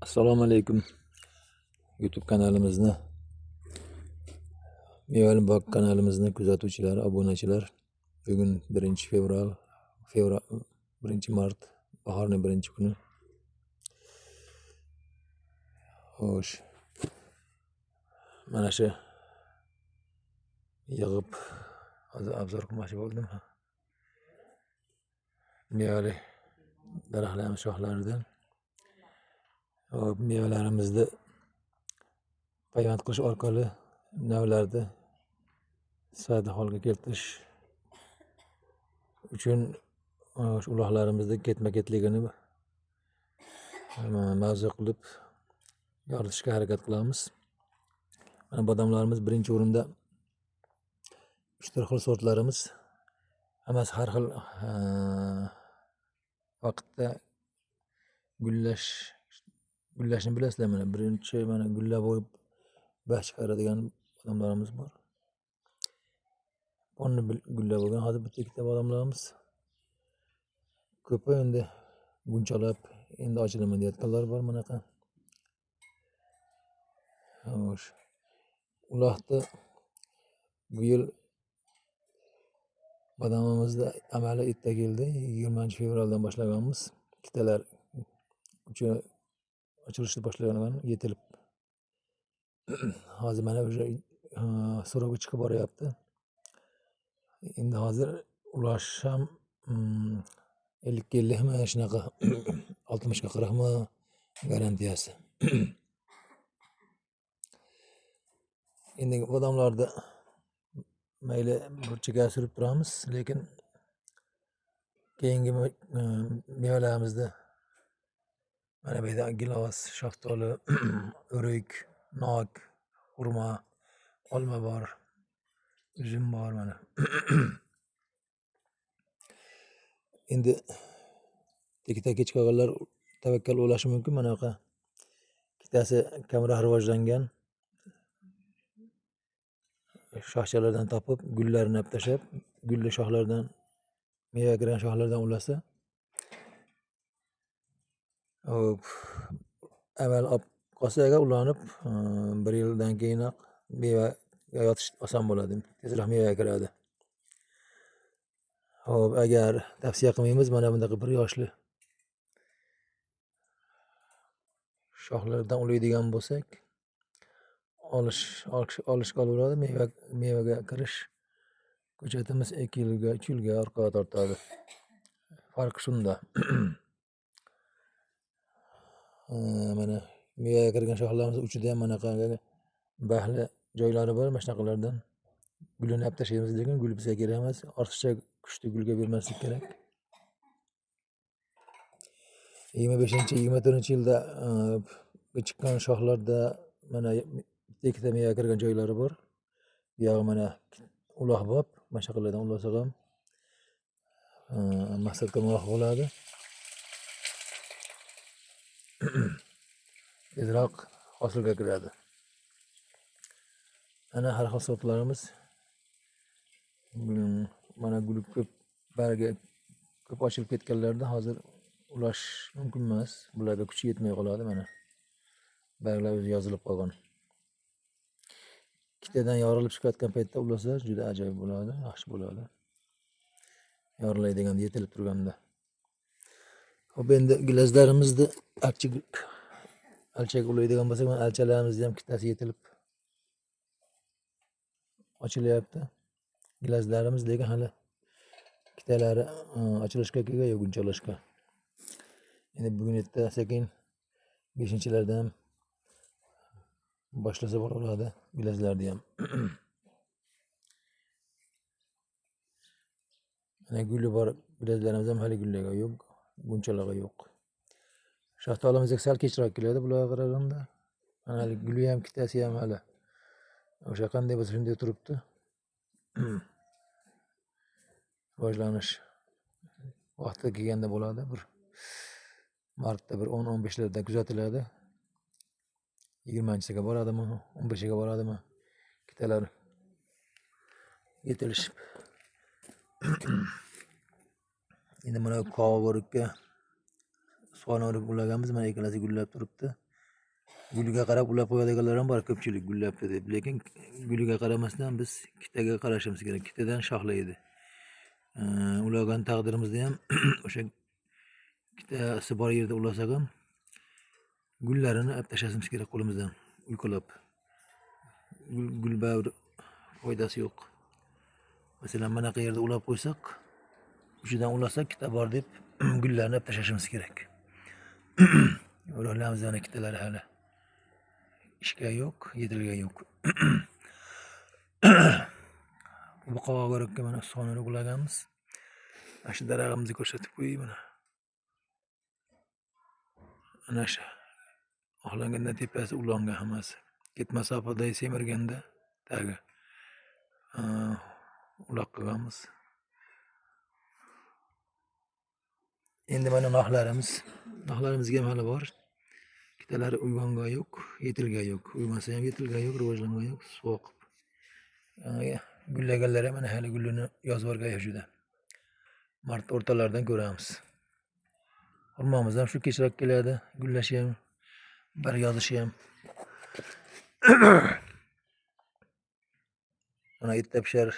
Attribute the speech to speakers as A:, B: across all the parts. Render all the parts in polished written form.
A: Assalomu alaykum. YouTube kanalimizni, Mevali bog' kanalimizni kuzatuvchilar, obunachilar. Bugun 1-fevral, 1-mart, bahorning 1-kuni. Xo'sh. Mana shu yig'ib hozir obzor qilmoqchi bo'ldim. Mevali daraxtlarimiz shoxlaridan mevalarimizni payvand qilish orqali navlarni sifat holga keltirish uchun uloqlarimizni ketma-ketligini mavzu qilib yoritishga harakat qilamiz. Mana bodomlarimiz birinchi o'rinda 3-4 xil sortlarimiz, hammasi har xil vaqtda gullashni bilasizlar. Mana birinchi gullab bo'lib bash chiqaradigan bodomlarimiz bor. Onni gullab bo'lgan hozir bitta ikkita bodomlarimiz. Ko'pi endi bunchalab endi ochilaman deyotganlar bor bunaqa. Xo'sh. Uloqni bu yil bodomimizda amali erta keldi. 20-fevraldan boshlaganmiz. Ikkitalar ochilishni boshlagan yetilib. Hozir mana o'sha so'rovga chiqib boryapti. Endi hozir ulash ham 50 mi shunaqa 60 ga 40 mi garantiyasi. Endi bodomlarda mayli burchaga surib turamiz, lekin keyingi mevalarimizda mana bu yerda gilos, shaftoli, o'rik, nok, xurmo, olma bor, uzum bor mana. Endi kech qolganlar tavakkal o'lashi mumkin. Mana bunaqa ikkitasi kamroq rivojlangan shoxchalardan topib, gullarini olib tashlab, gulli shoxlardan, meva kirgan shoxlardan ulasa, avval olib qolsa agar ulanib, 1 yildan keyinoq mevaga yotish oson bo'ladi. Tezroq mevaga kiradi. Xo'p, agar tavsiya qilmaymiz, mana bunaqa 1 yoshli shoxlardan ulaydigan bo'lsak, olishga olaveradi. Mevaga kirish ko'chatimiz 2 yilga, 3 yilga orqaga tortadi. Farqi shunda. Mana mevaga kirgan shoxlarimiz uchida ham mana qanaqa bahli joylari bor. Mana shunaqalardan gulini olib tashlaymiz, lekin gul bizga kerak emas. Ortiqcha kuchli gulga bermaslik kerak. 25-24-yilda chiqqan shoxlarda mana ikkita meva kirgan joylari bor. Bu yog'i mana uloq bor. Mana shu qillardan ulasa ham maqsadga muvofiq bo'ladi. Tezroq hosilga kiradi. Ana har xil sortlarimiz. Mana guli ko'p, bargi ko'p ochilib ketganlarda hozir ulash mumkin emas. Bularga kuchi yetmay qoladi mana. Barglar o'zi yozilib qolgan. Ikkitadan yorilib chiqayotgan paytda ulasa juda ajoyib bo'ladi, yaxshi bo'ladi. Yorilaydiganda, yetilib turganda. Xo'p, endi gilazlarimizni alchaga ulaydigan bo'lsak, mana alchalarimizni ham ikkitasi yetilib ochilyapti. Gilazlarimiz lekin hali ikkitalari ochilishga kelgan yo'q, gunchalashga. Endi bugun erta sekin 5-lardan ham boshlasa bo'laveradi gilazlarni ham. Mana guli bor gilazlarimiz ham hali gullaga yo'q, gunchalag'i yo'q. Shaftolimizga sal kechroq keladi bularga qaraganda. Mana guli ham ikkitasi ham hali o'sha qanday bo'lsa shunday turibdi. Rivojlanish vaqti kelganda bo'ladi. Bir martda bir 10-15larda kuzatiladi. 20-siga boradimi, 15-ga boradimi ikkitalar yetilishib. Endi mana qova o'rikka suvani o'rib ulaganmiz. Mana ikkalasi gullab turibdi. Guliga qarab ulab qo'yadiganlar ham bor ko'pchilik gullabdi deb. Lekin guliga qaramasdan biz kitaga qarashimiz kerak. Kitadan shoxlaydi. Ulagan taqdirimizda ham o'sha kitasi bor yerda ulasak ham gullarini olib tashlashimiz kerak qo'limizdan uyqalab. Gulbavr foydasi yo'q. Masalan, manaqa yerda ulab qo'ysak, uchidan ulasak kita bor deb gullarni olib tashlashimiz kerak. O'rolamiz mana kitalar hali ishga yo'q, yetilga yo'q. Bu qovog'orokka mana sonini ulaganmiz. Mana shu darag'imizni ko'rsatib qo'ying mana. Ana shu oxlangandan tepasi ulangan hammasi. Ketma masofada semirganda tagi uloq qilganmiz. Endi mana nahlarimizga ham hali bor. Kitalari uyg'ongan yo'q, yetilga yo'q. Uyg'onsa ham yetilga yo'q, rivojlangan yo'q, so'qib. Gullaganlar ham mana hali gullini yozib o'rgan juda. Mart o'rtalaridan ko'ramiz. Xurmomiz ham shu kechroq keladi, gullashi ham, bir yozishi ham. Mana erta pishar,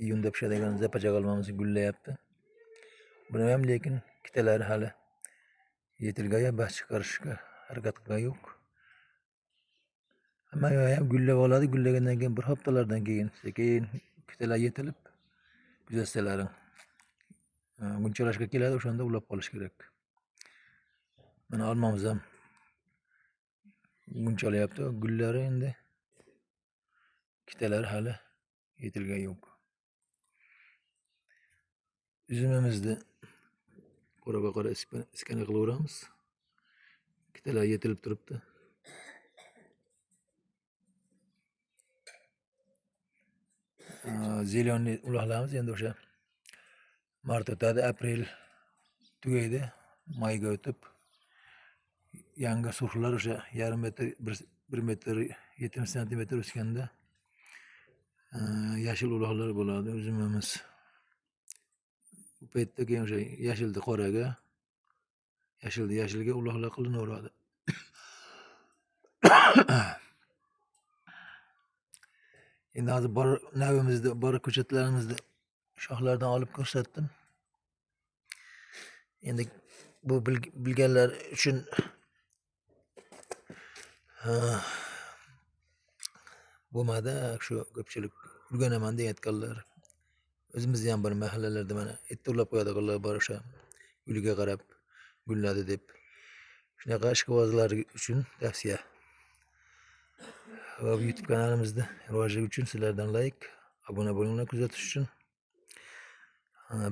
A: iyunda pishadigan zapacha olmamiz gullayapti. Buni ham lekin kitalari hali yetilga bas chiqarishga harakat qilgan yo'q. Hamma ham gullab oladi, gullagandan keyin bir haftalardan keyin sekin kitalar yetilib kuzatsalaring gunchalashga keladi, o'shanda ulab qolish kerak. Mana olmamiz ham gunchalayapti, gullari endi kitalari hali yetilga yo'q. Üzümimizni qora iskana qilaveramiz. Kitalar yetilib turibdi. Zelyonni uloqlaymiz endi o'sha mart o'tadi, aprel tugaydi, mayga o'tib yangi surxlar o'sha yarim metr 1 metr 70 santimetr o'sganda yashil uloqlar bo'ladi üzümimiz. Bu paytda keyin o'sha yashilni qoraga, yashilni yashilga uloqlar qilinaveradi. Endi hozir bor navimizni, bor ko'chatlarimizni shoxlardan olib ko'rsatdim. Endi bu bilganlar uchun bo'lmadi, shu ko'pchilik o'rganaman deyotganlar. O'zimizda ham bir mahallalarda mana erta ulab qo'yadiganlar bor, o'sha guliga qarab gulladi deb. Shunaqa ishqibozlar uchun tavsiya. Va YouTube kanalimizni rivojlanishi uchun sizlardan like, obuna bo'linglar kuzatish uchun.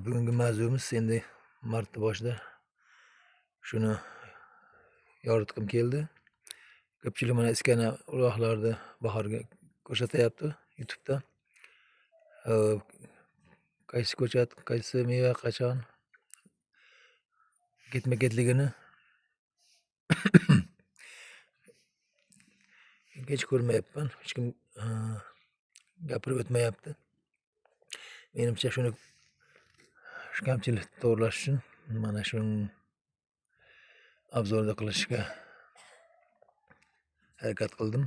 A: Bugungi mavzumiz endi mart boshida shuni yoritgim keldi. Ko'pchilik mana iskana uloqlarni bahorga ko'rsatyapti YouTube'da. Qaysi ko'chat, qaysi meva qachon ketma-ketligini hech ko'rmayapman. Hech kim gapirib o'tmayapti. Menimcha shuni kamchilikni to'g'rilash uchun mana shuni obzorda qilishga harakat qildim.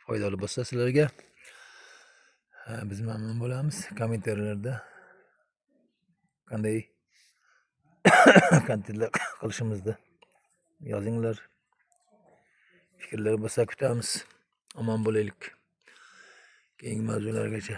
A: Foydali bo'lsa sizlarga biz mamnun bo'lamiz. Kommentariyalarda qanday kontentlar qilishimizni yozinglar. Fikrlar bo'lsa kutamiz. Omon bo'laylik. Keyingi mavzulargacha.